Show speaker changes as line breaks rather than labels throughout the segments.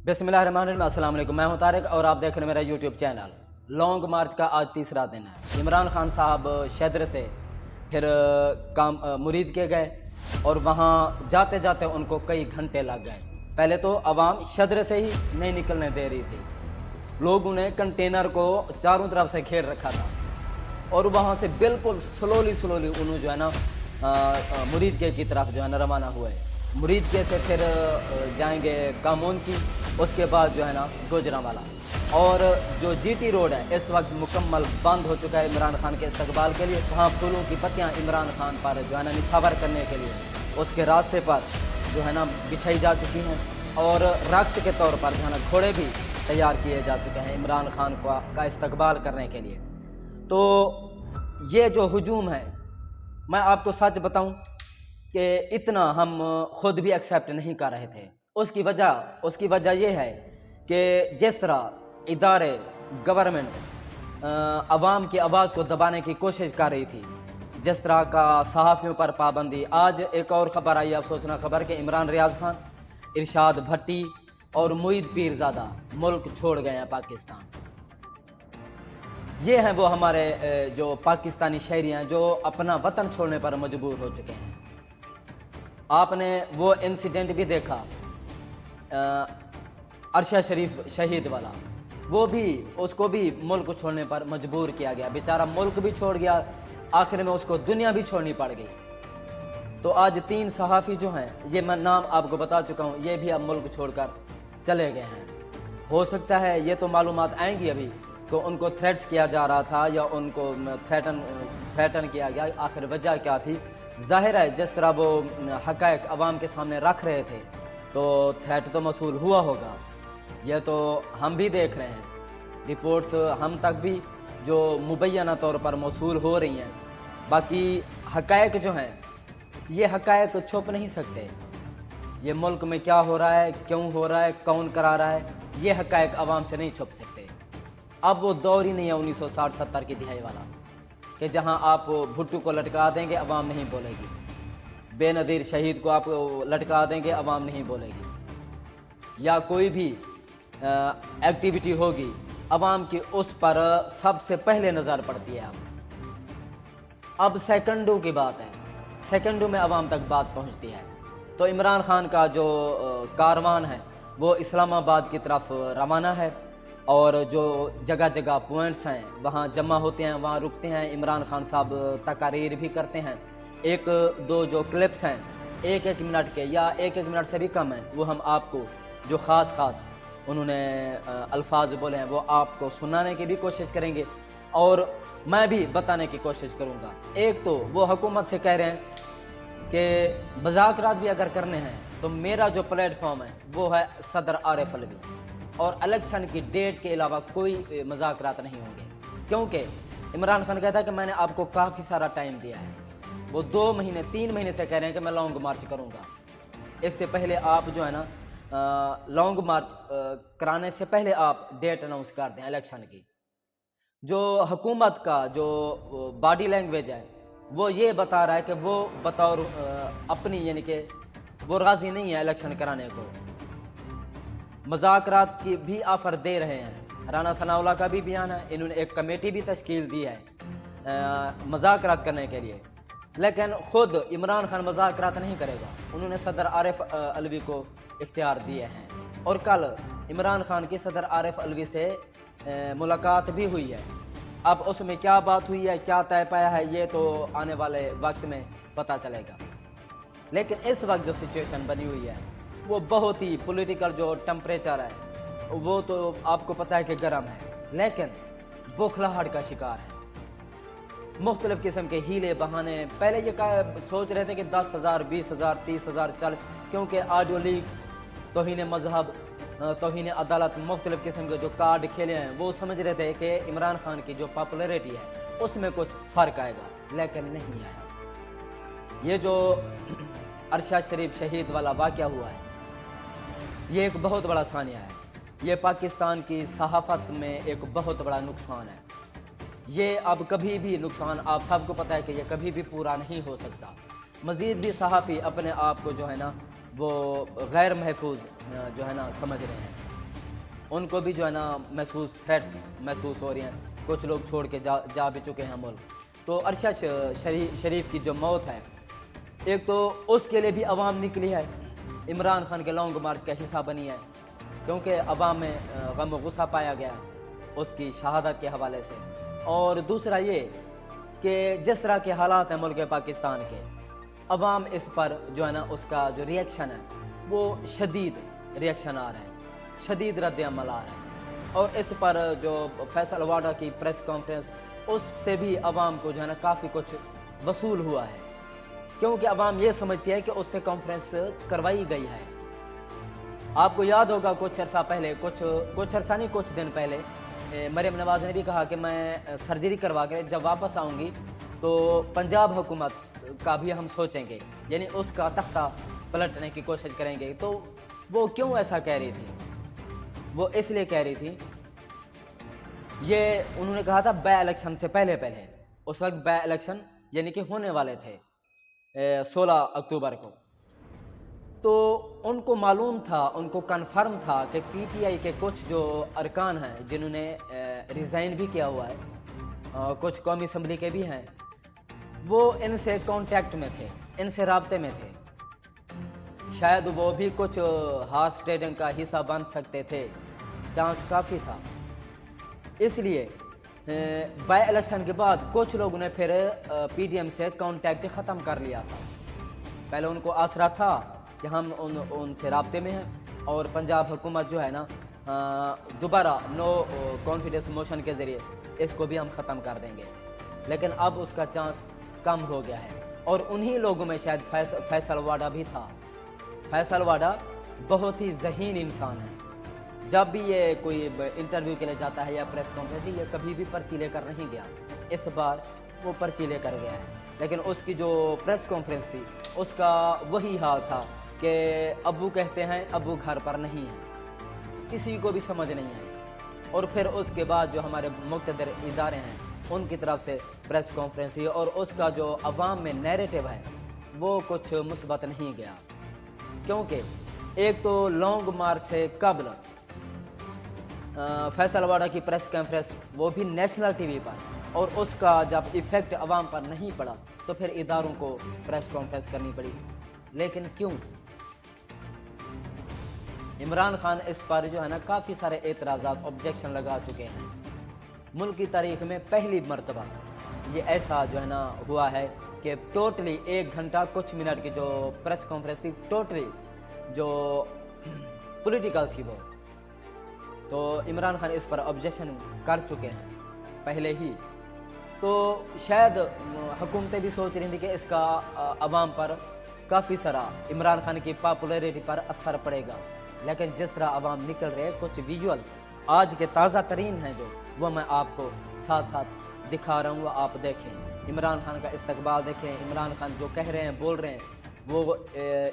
बिस्मिल्लाहिर्रहमानिर्रहीम। अस्सलाम वालेकुम। मैं हूं तारिक और आप देख रहे हैं मेरा यूट्यूब चैनल। लॉन्ग मार्च का आज तीसरा दिन है। इमरान खान साहब शदर से फिर मुरीद के गए और वहाँ जाते जाते उनको कई घंटे लग गए। पहले तो अवाम शदर से ही नहीं निकलने दे रही थी, लोगों ने कंटेनर को चारों तरफ से घेर रखा था और वहाँ से बिल्कुल स्लोली उन्होंने जो है ना मुरीद के की तरफ जो है ना रवाना हुए। मुरीद के से फिर जाएंगे कामोन की, उसके बाद जो है ना गुजरांवाला। और जो जीटी रोड है इस वक्त मुकम्मल बंद हो चुका है इमरान खान के इस्तकबाल के लिए। वहाँ फूलों की पत्तियाँ इमरान खान पर जो है ना निछावर करने के लिए उसके रास्ते पर जो है ना बिछाई जा चुकी हैं और रक्स के तौर पर जो है ना घोड़े भी तैयार किए जा चुके हैं इमरान खान का इस्तकबाल करने के लिए। तो ये जो हुजूम है, मैं आपको सच बताऊं कि इतना हम खुद भी एक्सेप्ट नहीं कर रहे थे। उसकी वजह यह है कि जिस तरह इदारे गवर्नमेंट अवाम की आवाज़ को दबाने की कोशिश कर रही थी, जिस तरह का सहाफ़ियों पर पाबंदी। आज एक और ख़बर आई, अफसोसना खबर कि इमरान रियाज खान, इरशाद भट्टी और मुईद पीरज़ादा मुल्क छोड़ गए हैं पाकिस्तान। ये हैं वो हमारे जो पाकिस्तानी शहरी हैं जो अपना वतन छोड़ने पर मजबूर हो चुके हैं। आपने वो इंसिडेंट भी देखा अरशद शरीफ शहीद वाला, वो भी उसको भी मुल्क छोड़ने पर मजबूर किया गया। बेचारा मुल्क भी छोड़ गया, आखिर में उसको दुनिया भी छोड़नी पड़ गई। तो आज 3 सहाफ़ी जो हैं, ये मैं नाम आपको बता चुका हूँ, ये भी अब मुल्क छोड़कर चले गए हैं। हो सकता है ये तो मालूमात आएंगी अभी तो उनको थ्रेट्स किया जा रहा था या उनको थ्रेटन किया गया, आखिर वजह क्या थी। जाहिर है जिस तरह वो हक़ाइक़ अवाम के सामने रख रहे थे तो थ्रेट तो मसूल हुआ होगा। ये तो हम भी देख रहे हैं, रिपोर्ट्स हम तक भी जो मुबैना तौर पर मसूल हो रही हैं। बाकी हक़ाइक़ जो हैं ये हक़ाइक़ छुप नहीं सकते। ये मुल्क में क्या हो रहा है, क्यों हो रहा है, कौन करा रहा है, ये हक़ाइक़ अवाम से नहीं छुप सकते। अब वो दौर ही नहीं है 1960-70 की दिहाई वाला कि जहां आप भुट्टो को लटका देंगे अवाम नहीं बोलेगी, बेनज़ीर शहीद को आप लटका देंगे अवाम नहीं बोलेगी, या कोई भी एक्टिविटी होगी अवाम की उस पर सबसे पहले नज़र पड़ती है। अब सेकंडों की बात है, सेकंडों में अवाम तक बात पहुंचती है। तो इमरान खान का जो कारवान है वो इस्लामाबाद की तरफ रवाना है और जो जगह जगह पॉइंट्स हैं वहाँ जमा होते हैं, वहाँ रुकते हैं। इमरान खान साहब तकारीर भी करते हैं। 1-2 जो क्लिप्स हैं 1-1 मिनट के या 1-1 मिनट से भी कम हैं, वो हम आपको जो ख़ास उन्होंने अल्फाज बोले हैं वो आपको सुनाने की भी कोशिश करेंगे और मैं भी बताने की कोशिश करूँगा। एक तो वो हुकूमत से कह रहे हैं कि मज़ाकरात भी अगर करने हैं तो मेरा जो प्लेटफॉर्म है वो है सदर आरिफ अलवी और इलेक्शन की डेट के अलावा कोई मज़ाकरात नहीं होंगे, क्योंकि इमरान खान कहता है कि मैंने आपको काफ़ी सारा टाइम दिया है। वो 2 महीने 3 महीने से कह रहे हैं कि मैं लॉन्ग मार्च करूंगा। इससे पहले आप जो है ना लॉन्ग मार्च कराने से पहले आप डेट अनाउंस कर दें इलेक्शन की। जो हुकूमत का जो बॉडी लैंग्वेज है वो ये बता रहा है कि वो बतौर अपनी यानी कि वो राज़ी नहीं है इलेक्शन कराने को, मज़ाकरात की भी ऑफ़र दे रहे हैं। राना सनाउल्लाह का भी बयान है, इन्होंने एक कमेटी भी तश्कील दी है मज़ाकरात करने के लिए, लेकिन ख़ुद इमरान खान मज़ाकरात नहीं करेगा। उन्होंने सदर आरिफ अलवी को इख्तियार दिए हैं और कल इमरान खान की सदर आरिफ अलवी से मुलाकात भी हुई है। अब उसमें क्या बात हुई है, क्या तय पाया है, ये तो आने वाले वक्त में पता चलेगा। लेकिन इस वक्त जो सिचुएशन बनी हुई है वो बहुत ही पॉलिटिकल जो टेम्परेचर है वो तो आपको पता है कि गर्म है, लेकिन बुखलाहट का शिकार है। मुख्तलिफ किस्म के हीले बहाने, पहले ये सोच रहे थे कि 10,000 20,000 30,000 चल, क्योंकि ऑडियो लीक्स, तौहीन मजहब, तौहीन अदालत, मुख्तलिफ किस्म के जो कार्ड खेले हैं वो समझ रहे थे कि इमरान खान की जो पॉपुलैरिटी है उसमें कुछ फ़र्क आएगा, लेकिन नहीं आया। ये जो अरशद शरीफ शहीद वाला वाक़या हुआ है ये एक बहुत बड़ा सानिया है। ये पाकिस्तान की सहाफ़त में एक बहुत बड़ा नुकसान है। ये अब कभी भी नुकसान, आप सबको पता है कि ये कभी भी पूरा नहीं हो सकता। मज़ीद भी सहाफ़ी अपने आप को जो है ना वो गैर महफूज जो है ना समझ रहे हैं। ان کو بھی جو ہے نا تھریٹس محسوس ہو رہی ہیں، کچھ لوگ چھوڑ کے جا بھی چکے ہیں ملک۔ تو ارشد شریف کی جو موت ہے، ایک تو اس کے لیے بھی عوام نکلی ہے، عمران خان کے لانگ مارچ کا حصہ بنی ہے، کیونکہ عوام میں غم و غصہ پایا گیا ہے اس کی شہادت کے حوالے سے۔ اور دوسرا یہ کہ جس طرح کے حالات ہیں ملک پاکستان کے، عوام اس پر جو ہے نا اس کا جو ریئیکشن ہے وہ شدید ریئیکشن آ رہا ہے، شدید رد عمل آ رہا ہے۔ اور اس پر جو فیصل واڈا کی پریس کانفرنس، اس سے بھی عوام کو جو ہے نا کافی کچھ وصول ہوا ہے، کیونکہ عوام یہ سمجھتی ہے کہ اس سے کانفرنس کروائی گئی ہے۔ آپ کو یاد ہوگا کچھ عرصہ پہلے، کچھ عرصہ نہیں، کچھ دن پہلے مریم نواز نے بھی کہا کہ میں سرجری کروا کے جب واپس آؤں گی تو پنجاب حکومت کا بھی ہم سوچیں گے، یعنی اس کا تختہ پلٹنے کی کوشش کریں گے۔ تو وہ کیوں ایسا کہہ رہی تھی؟ وہ اس لیے کہہ رہی تھی، یہ انہوں نے کہا تھا بے الیکشن سے پہلے، اس وقت بے الیکشن یعنی کہ ہونے والے تھے 16 اکتوبر کو، تو ان کو معلوم تھا، ان کو کنفرم تھا کہ پی ٹی آئی کے کچھ جو ارکان ہیں جنہوں نے ریزائن بھی کیا ہوا ہے، کچھ قومی اسمبلی کے بھی ہیں، وہ ان سے کانٹیکٹ میں تھے، ان سے رابطے میں تھے، شاید وہ بھی کچھ ہارس ٹریڈنگ کا حصہ بن سکتے تھے، چانس کافی تھا۔ اس لیے بائی الیکشن کے بعد کچھ لوگوں نے پھر پی ڈی ایم سے کانٹیکٹ ختم کر لیا تھا۔ پہلے ان کو آسرا تھا کہ ہم ان سے رابطے میں ہیں اور پنجاب حکومت جو ہے نا دوبارہ نو کانفیڈنس موشن کے ذریعے اس کو بھی ہم ختم کر دیں گے، لیکن اب اس کا چانس کم ہو گیا ہے۔ اور انہی لوگوں میں شاید فیصل واڈا بھی تھا۔ فیصل واڈا بہت ہی ذہین انسان ہے، جب بھی یہ کوئی انٹرویو کے لیے جاتا ہے یا پریس کانفرنس، یہ کبھی بھی پرچی لے کر نہیں گیا، اس بار وہ پرچی لے کر گیا ہے، لیکن اس کی جو پریس کانفرنس تھی اس کا وہی حال تھا کہ ابو کہتے ہیں ابو گھر پر نہیں ہے، کسی کو بھی سمجھ نہیں آئی۔ اور پھر اس کے بعد جو ہمارے مقتدر ادارے ہیں ان کی طرف سے پریس کانفرنس ہوئی، اور اس کا جو عوام میں نیریٹو ہے وہ کچھ مثبت نہیں گیا، کیونکہ ایک تو لانگ مارچ سے قبل فیصل واڈا کی پریس کانفرنس وہ بھی نیشنل ٹی وی پر، اور اس کا جب ایفیکٹ عوام پر نہیں پڑا تو پھر اداروں کو پریس کانفرنس کرنی پڑی۔ لیکن کیوں؟ عمران خان اس پر جو ہے نا کافی سارے اعتراضات، آبجیکشن لگا چکے ہیں۔ ملک کی تاریخ میں پہلی مرتبہ یہ ایسا جو ہے نا ہوا ہے کہ ٹوٹلی 1 گھنٹہ کچھ منٹ کی جو پریس کانفرنس تھی ٹوٹلی جو پولیٹیکل تھی وہ، تو عمران خان اس پر آبجیکشن کر چکے ہیں پہلے ہی۔ تو شاید حکومتیں بھی سوچ رہی تھیں کہ اس کا عوام پر کافی سارا عمران خان کی پاپولیرٹی پر اثر پڑے گا، لیکن جس طرح عوام نکل رہے، کچھ ویژول آج کے تازہ ترین ہیں جو وہ میں آپ کو ساتھ ساتھ دکھا رہا ہوں، وہ آپ دیکھیں، عمران خان کا استقبال دیکھیں، عمران خان جو کہہ رہے ہیں، بول رہے ہیں، وہ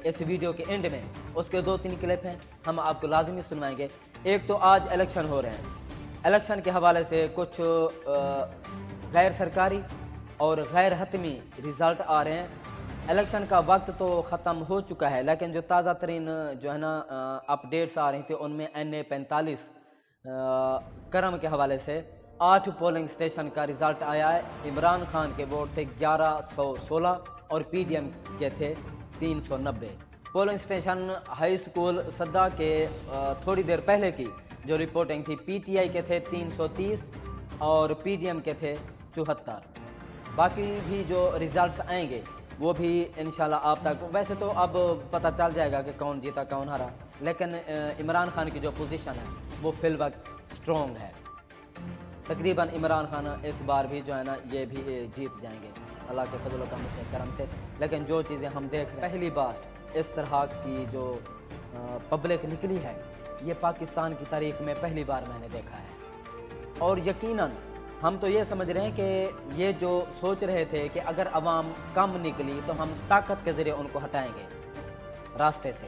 اس ویڈیو کے اینڈ میں اس کے 2-3 کلپ ہیں، ہم آپ کو لازمی سنوائیں گے۔ ایک تو آج الیکشن ہو رہے ہیں، الیکشن کے حوالے سے کچھ غیر سرکاری اور غیر حتمی رزلٹ آ رہے ہیں۔ الیکشن کا وقت تو ختم ہو چکا ہے، لیکن جو تازہ ترین جو ہے نا اپڈیٹس آ رہی تھیں ان میں NA45 کرم کے حوالے سے 8 پولنگ سٹیشن کا رزلٹ آیا ہے۔ عمران خان کے ووٹ تھے 1116 اور پی ڈی ایم کے تھے 390۔ پولنگ سٹیشن ہائی اسکول صدا کے تھوڑی دیر پہلے کی جو رپورٹنگ تھی، پی ٹی آئی کے تھے 330 اور پی ڈی ایم کے تھے 74۔ باقی بھی جو ریزلٹس آئیں گے وہ بھی انشاءاللہ آپ تک، ویسے تو اب پتہ چل جائے گا کہ کون جیتا کون ہارا، لیکن عمران خان کی جو پوزیشن ہے وہ فی الوقت سٹرونگ ہے۔ تقریباً عمران خان اس بار بھی جو ہے نا یہ بھی جیت جائیں گے اللہ کے فضل و کرم سے۔ لیکن جو چیزیں ہم دیکھ رہے ہیں، پہلی بار اس طرح کی جو پبلک نکلی ہے یہ پاکستان کی تاریخ میں پہلی بار میں نے دیکھا ہے۔ اور یقیناً ہم تو یہ سمجھ رہے ہیں کہ یہ جو سوچ رہے تھے کہ اگر عوام کم نکلی تو ہم طاقت کے ذریعے ان کو ہٹائیں گے راستے سے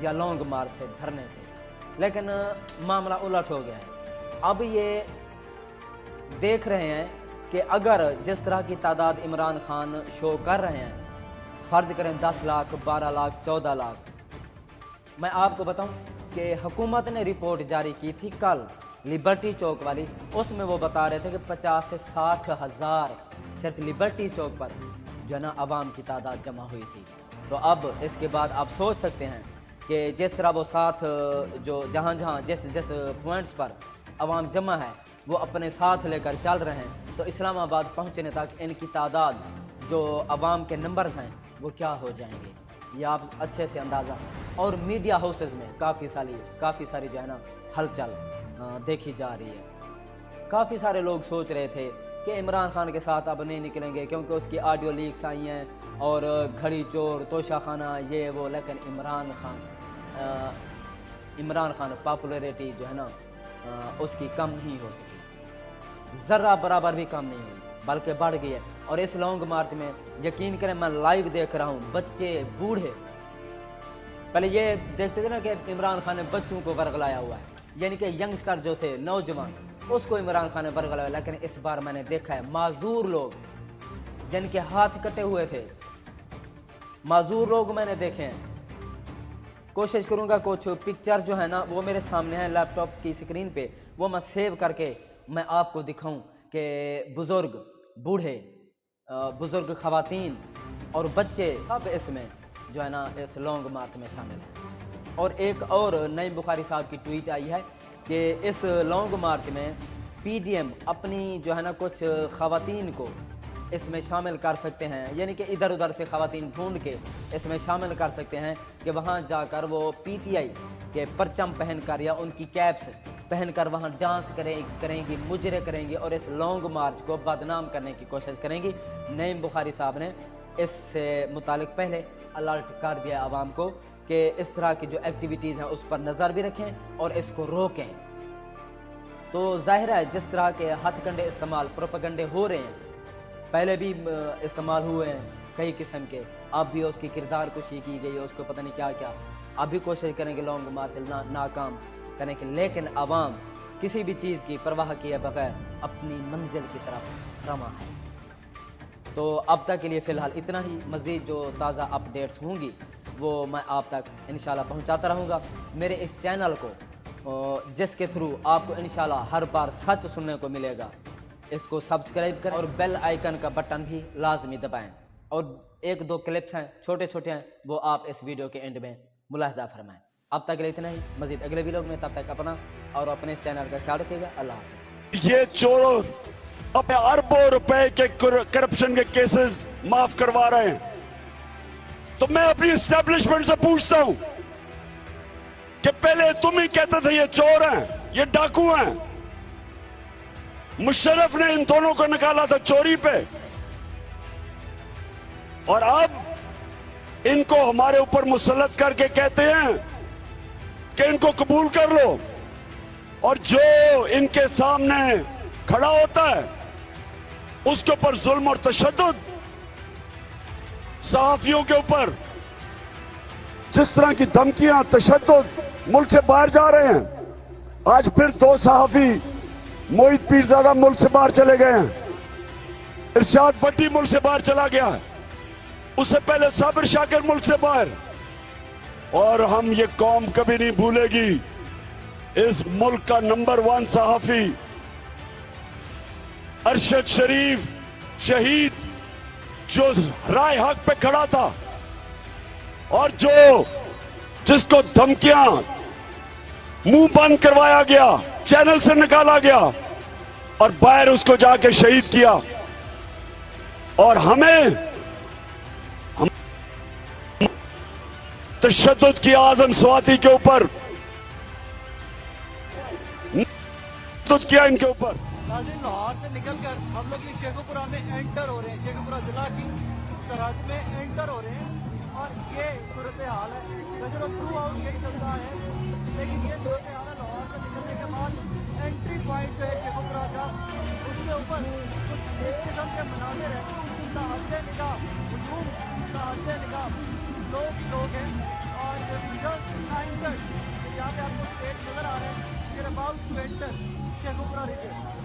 یا لانگ مارچ سے، دھرنے سے، لیکن معاملہ الٹ ہو گیا ہے۔ اب یہ دیکھ رہے ہیں کہ اگر جس طرح کی تعداد عمران خان شو کر رہے ہیں، فرض کریں 10 لاکھ، 12 لاکھ، 14 لاکھ، میں آپ کو بتاؤں कि हुकूमत ने रिपोर्ट जारी की थी कल लिबर्टी चौक वाली, उसमें वो बता रहे थे कि 50 से 60 हज़ार सिर्फ लिबर्टी चौक पर जो है ना आवाम की तादाद जमा हुई थी। तो अब इसके बाद आप सोच सकते हैं कि जिस तरह वो साथ जो जहाँ जहाँ जिस जिस पॉइंट्स पर आवाम जमा है वो अपने साथ लेकर चल रहे हैं, तो इस्लामाबाद पहुँचने तक इनकी तादाद जो आवाम के नंबर्स हैं वो क्या हो जाएंगे, ये आप अच्छे से अंदाज़ा। और मीडिया हाउसेस में काफ़ी सारी जो है ना हलचल देखी जा रही है। काफ़ी सारे लोग सोच रहे थे कि इमरान खान के साथ अब नहीं निकलेंगे क्योंकि उसकी ऑडियो लीक्स आई हैं और घड़ी चोर तोशा खाना ये वो, लेकिन इमरान खान पॉपुलैरिटी जो है ना उसकी कम नहीं हो सकी, ज़रा बराबर भी कम नहीं हुई बल्कि बढ़ गई है। और इस लॉन्ग मार्च में यकीन करें मैं लाइव देख रहा हूँ, बच्चे बूढ़े, पहले ये देखते थे ना कि इमरान खान ने बच्चों को वर्गलाया हुआ है, यानी कि यंगस्टर जो थे नौजवान उसको इमरान खान ने वर्गलाया, लेकिन इस बार मैंने देखा है माजूर लोग जिनके हाथ कटे हुए थे, माजूर लोग मैंने देखे हैं। कोशिश करूंगा कुछ पिक्चर जो है ना वो मेरे सामने है लैपटॉप की स्क्रीन पे, वो मैं सेव करके मैं आपको दिखाऊं कि बुजुर्ग, बूढ़े, बुजुर्ग, खवातीन और बच्चे सब इसमें जो है ना इस लॉन्ग मार्च में शामिल हैं। और एक और नईम बुखारी साहब की ट्वीट आई है कि इस लॉन्ग मार्च में पीडीएम अपनी जो है ना कुछ खवातीन को इसमें शामिल कर सकते हैं, यानी कि इधर उधर से खवातीन ढूंढ के इसमें शामिल कर सकते हैं कि वहाँ जाकर वो पीटीआई के परचम पहनकर या उनकी कैप्स पहनकर वहाँ डांस करेंगी, मुजरे करेंगी और इस लॉन्ग मार्च को बदनाम करने की कोशिश करेंगी। नईम बुखारी साहब ने इससे मुतालिक पहले अलर्ट कर दिया आवाम को कि इस तरह की जो एक्टिविटीज़ हैं उस पर नज़र भी रखें और इसको रोकें। तो जाहिर है जिस तरह के हथकंडे इस्तेमाल, प्रोपेगेंडे हो रहे हैं, पहले भी इस्तेमाल हुए हैं कई किस्म के, अब भी उसकी किरदार कुशी की गई है, उसको पता नहीं क्या क्या, अब भी कोशिश करेंगे लॉन्ग मार्च नाकाम करने की, लेकिन आवाम किसी भी चीज़ की परवाह किए बगैर अपनी मंजिल की तरफ रमा है। तो अब तक के लिए फ़िलहाल इतना ही, मज़ीद जो ताज़ा अपडेट्स होंगी वो मैं आप तक इंशाल्लाह पहुंचाता रहूँगा। मेरे इस चैनल को जिसके थ्रू आपको इंशाल्लाह हर बार सच सुनने को मिलेगा, इसको सब्सक्राइब करें और बेल आइकन का बटन भी लाजमी दबाएं। और एक दो क्लिप्स हैं छोटे छोटे हैं, वो आप इस वीडियो के एंड में मुलाहजा फरमाएं। अब तक के लिए इतना ही, मज़ीद अगले वीडियो में, तब तक अपना और अपने इस चैनल का ख्याल रखिएगा। अल्लाह हाफ़िज़।
ये चोर अपने अरबों रुपए के करप्शन के केसेस माफ करवा रहे हैं, तो मैं अपनी एस्टेब्लिशमेंट से पूछता हूं कि पहले तुम ही कहते थे ये चोर हैं, ये डाकू हैं। मुशर्रफ ने इन दोनों को निकाला था चोरी पे, और अब इनको हमारे ऊपर मुसल्लत करके कहते हैं कि इनको कबूल कर लो, और जो इनके सामने खड़ा होता है उसके ऊपर जुल्म और तशद्दुद, सहाफियों के ऊपर जिस तरह की धमकियां, तशद्दुद, मुल्क से बाहर जा रहे हैं। आज फिर 2 सहाफी मोहित पीरजादा मुल्क से बाहर चले गए हैं, इरशाद भट्टी मुल्क से बाहर चला गया है, उससे पहले साबिर शाकिर मुल्क से बाहर। और हम ये कौम कभी नहीं भूलेगी इस मुल्क का नंबर 1 सहाफी अरशद शरीफ शहीद, जो राय हक पे खड़ा था और जिसको धमकियां, मुंह बंद करवाया गया, चैनल से निकाला गया और बाहर उसको जाके शहीद किया। और हमें तशद्दुद की आजम स्वाति के ऊपर किया, इनके ऊपर।
लाहौर से निकलकर हम लोग ये शेखुपुरा में एंटर हो रहे हैं, शेखुपुरा जिला की सरहद में एंटर हो रहे हैं, और ये सूरत हाल है। गजरो थ्रू आउट यही चलता है, लेकिन ये सूरत हाल है। लाहौर से निकलने के बाद एंट्री पॉइंट जो है शेखुपुरा का, उसके ऊपर कुछ इस किस्म के मनाजिर है, ताज़े निगाह हुजूम, ताज़े निगाह लोग हैं। और जस्ट यहाँ पे आपको स्टेट नजर आ रहे हैं, about to enter Sheikhupura reason.